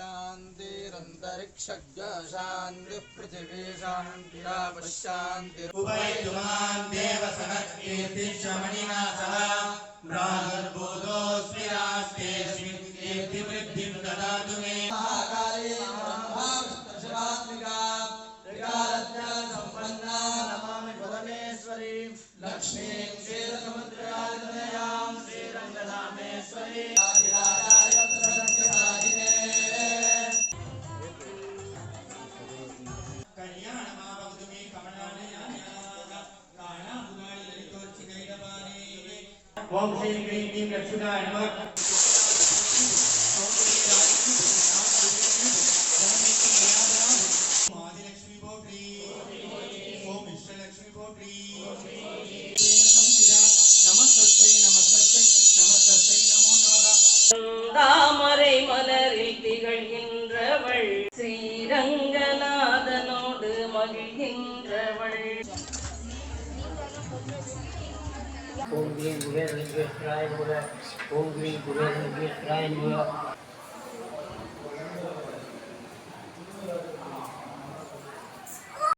शान्तिरन्तरिक्षज्ञ शान्तिः पृथिवी शान्तिराप शान्ति उभयतुमान् देवसनत्कीर्तिश्रमणिना सह प्रादुर्भूतोऽस्मि रास्तेऽस्मिन् कीर्तिवृद्धिं ददातु मे महाकाली महाविष्णुशिवात्मिका त्रिकालज्ञानसम्पन्ना नमामि परमेश्वरी लक्ष्मीं क्षीरसमुद्रकालितनयां श्रीरङ्गधामेश्वरी आदिराजाय प्रसन्नसाधिने कल्याणमावतु मे कमलालयान्याः काणाम्बुगाळि ललितोर्चिकैरवाणी ओम श्री क्लीं क्लीं लक्ष्मीकाय नमः आदिलक्ष्मी पोट्री ओम इष्टलक्ष्मी पोट्री नमस्तस्यै नमस्तस्यै नमस्तस्यै नमो नमः தாமரை மலரில் திகழ்கின்றவள் ஸ்ரீரங்கநாதனோடு மகிழ்கின்றவள். ஓம் கிரீம் குபேர விஸ்வேஸ்வராய நமக. ஓம் கிரீம் குபேர விஸ்வேஸ்வராய நமக.